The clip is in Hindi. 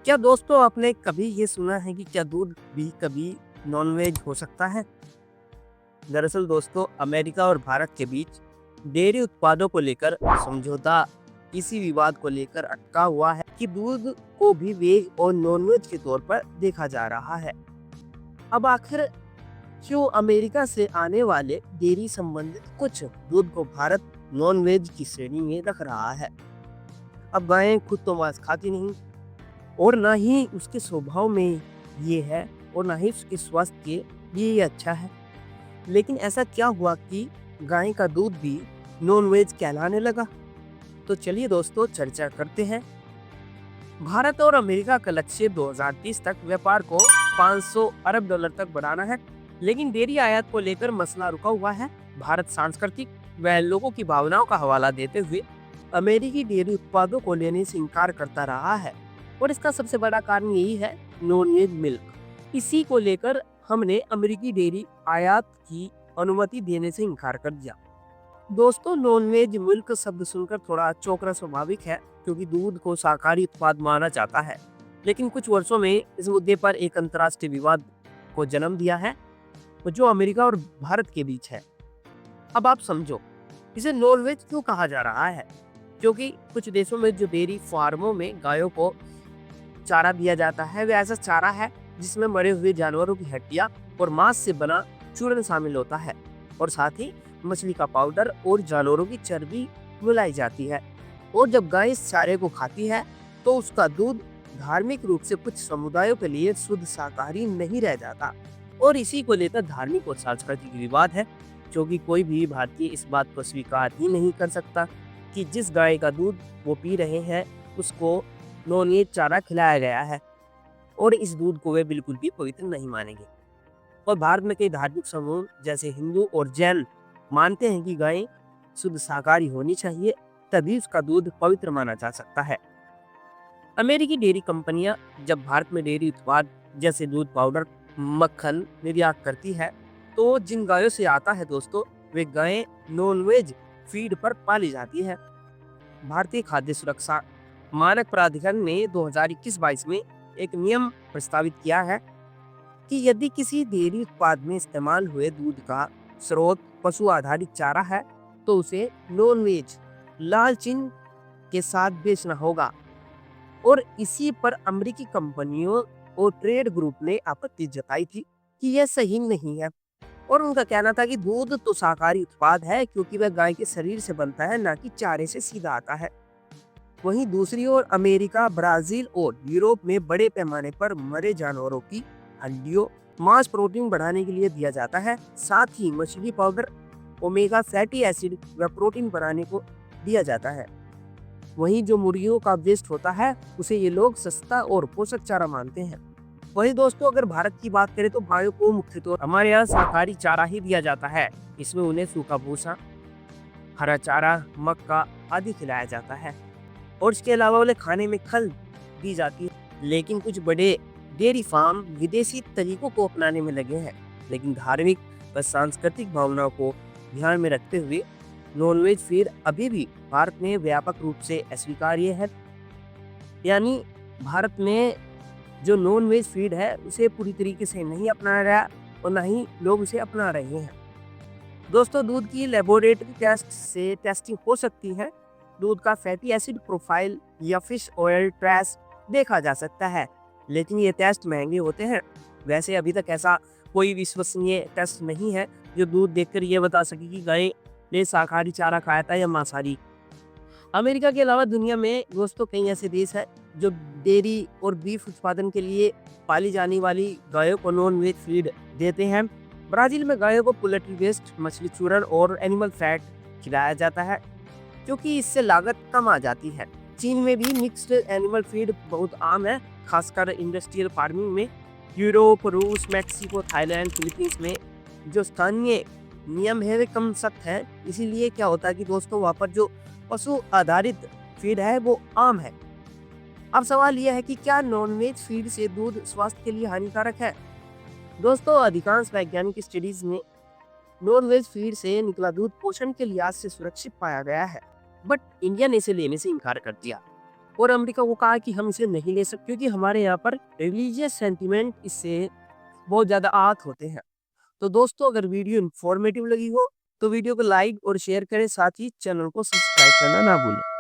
क्या दोस्तों आपने कभी ये सुना है कि क्या दूध भी कभी नॉनवेज हो सकता है? दरअसल दोस्तों अमेरिका और भारत के बीच डेयरी उत्पादों को लेकर समझौता इसी विवाद को लेकर अटका हुआ है कि दूध को भी वेज और नॉनवेज के तौर पर देखा जा रहा है। अब आखिर क्यों अमेरिका से आने वाले डेयरी संबंधित कुछ दूध को भारत नॉनवेज की श्रेणी में रख रहा है? अब गायें खुद तो मांस खाती नहीं और ना ही उसके स्वभाव में ये है और ना ही उसके स्वास्थ्य के लिए ये अच्छा है। लेकिन ऐसा क्या हुआ कि गाय का दूध भी नॉन-वेज कहलाने लगा? तो चलिए दोस्तों चर्चा करते हैं। भारत और अमेरिका का लक्ष्य 2030 तक व्यापार को 500 अरब डॉलर तक बढ़ाना है। लेकिन डेयरी आयात को लेकर मसला रुका हुआ है। भारत सांस्कृतिक व लोगों की भावनाओं का हवाला देते हुए अमेरिकी डेयरी उत्पादों को लेने से इनकार करता रहा है और इसका सबसे बड़ा कारण यही है नॉन-वेज मिल्क। इसी को लेकर हमने अमेरिकी डेयरी आयात की अनुमति देने से इनकार कर दिया। दोस्तों नॉनवेज मिल्क शब्द सुनकर थोड़ा चौंकना स्वाभाविक है क्योंकि दूध को शाकाहारी उत्पाद माना जाता है। लेकिन कुछ वर्षों में इस मुद्दे पर एक अंतर्राष्ट्रीय विवाद को जन्म दिया है जो अमेरिका और भारत के बीच है। अब आप समझो इसे नॉनवेज क्यों कहा जा रहा है? क्योंकि कुछ देशों में जो डेयरी फार्मों में गायों को चारा दिया जाता है वह ऐसा चारा है जिसमें मरे हुए जानवरों की हड्डियां और मांस से बना चूर्ण शामिल होता है और साथ ही मछली का पाउडर और जानवरों की चर्बी मिलाई जाती है। और जब गाय इस चारे को खाती है तो उसका दूध धार्मिक रूप से कुछ समुदायों के लिए शुद्ध शाकाहारी नहीं रह जाता और इसी को लेकर धार्मिक और सांस्कृतिक विवाद है क्योंकि कोई भी भारतीय इस बात को स्वीकार ही नहीं कर सकता कि जिस गाय का दूध वो पी रहे हैं उसको नॉन-वेज चारा खिलाया गया है और इस दूध को वे बिल्कुल भी पवित्र नहीं मानेंगे। और भारत में कई धार्मिक समूह जैसे हिंदू और जैन मानते हैं कि गाय शुद्ध शाकाहारी होनी चाहिए तभी उसका दूध पवित्र माना जा सकता है। अमेरिकी डेयरी कंपनियां जब भारत में डेयरी उत्पाद जैसे दूध पाउडर मक्खन निर्यात करती है तो जिन गायों से आता है दोस्तों वे गायें नॉन-वेज फीड पर पाली जाती है। भारतीय खाद्य सुरक्षा मानक प्राधिकरण ने 2021-22 में एक नियम प्रस्तावित किया है कि यदि किसी डेयरी उत्पाद में इस्तेमाल हुए दूध का स्रोत पशु आधारित चारा है तो उसे नॉन वेज लाल चिन्ह के साथ बेचना होगा। और इसी पर अमेरिकी कंपनियों और ट्रेड ग्रुप ने आपत्ति जताई थी कि यह सही नहीं है और उनका कहना था कि दूध तो शाकाहारी उत्पाद है क्योंकि वह गाय के शरीर से बनता है ना कि चारे से सीधा आता है। वहीं दूसरी ओर अमेरिका, ब्राजील और यूरोप में बड़े पैमाने पर मरे जानवरों की हड्डियों मांस प्रोटीन बढ़ाने के लिए दिया जाता है। साथ ही मछली पाउडर ओमेगा फैटी एसिड व प्रोटीन बनाने को दिया जाता है। वहीं जो मुर्गियों का वेस्ट होता है उसे ये लोग सस्ता और पोषक चारा मानते हैं। वहीं दोस्तों अगर भारत की बात करें तो गायों को मुख्य तौर हमारे यहाँ शाकाहारी चारा ही दिया जाता है। इसमें उन्हें सूखा भूसा, हरा चारा, मक्का आदि खिलाया जाता है और इसके अलावा उन्हें खाने में खल दी जाती है। लेकिन कुछ बड़े डेयरी फार्म विदेशी तरीकों को अपनाने में लगे हैं। लेकिन धार्मिक व सांस्कृतिक भावनाओं को ध्यान में रखते हुए नॉनवेज फीड अभी भी भारत में व्यापक रूप से अस्वीकार्य है। यानी भारत में जो नॉनवेज फीड है उसे पूरी तरीके से नहीं अपनाया गया और ना ही लोग उसे अपना रहे हैं। दोस्तों दूध की लेबोरेटरी टेस्ट से टेस्टिंग हो सकती है। दूध का फैटी एसिड प्रोफाइल या फिश ऑयल ट्रेस देखा जा सकता है लेकिन ये टेस्ट महंगे होते हैं। वैसे अभी तक ऐसा कोई विश्वसनीय टेस्ट नहीं है जो दूध देखकर ये बता सके कि गाय ने शाकाहारी चारा खाया था या मांसाहारी। अमेरिका के अलावा दुनिया में दोस्तों कई ऐसे देश हैं जो डेयरी और बीफ उत्पादन के लिए पाली जाने वाली गायों को नॉन वेज फीड देते हैं। ब्राजील में गायों को पोल्ट्री वेस्ट, मछली चूर्ण और एनिमल फैट खिलाया जाता है क्योंकि इससे लागत कम आ जाती है। चीन में भी मिक्स्ड एनिमल फीड बहुत आम है, खासकर इंडस्ट्रियल फार्मिंग में। यूरोप, रूस, मेक्सिको, थाईलैंड, फिलीपींस में जो स्थानीय नियम है वे कम सख्त है। इसीलिए क्या होता है कि दोस्तों वहाँ पर जो पशु आधारित फीड है वो आम है। अब सवाल यह है कि क्या नॉनवेज फीड से दूध स्वास्थ्य के लिए हानिकारक है? दोस्तों अधिकांश वैज्ञानिक स्टडीज में नॉनवेज फीड से निकला दूध पोषण के लिहाज से सुरक्षित पाया गया है बट इंडिया ने इसे लेने से इनकार कर दिया। और अमेरिका को कहा कि हम इसे नहीं ले सकते क्योंकि हमारे यहाँ पर रिलीजियस सेंटिमेंट इससे बहुत ज़्यादा आहत होते हैं। तो दोस्तों, अगर वीडियो इन्फॉर्मेटिव लगी हो तो वीडियो को लाइक और शेयर करें, साथ ही चैनल को सब्सक्राइब करना ना भूलें।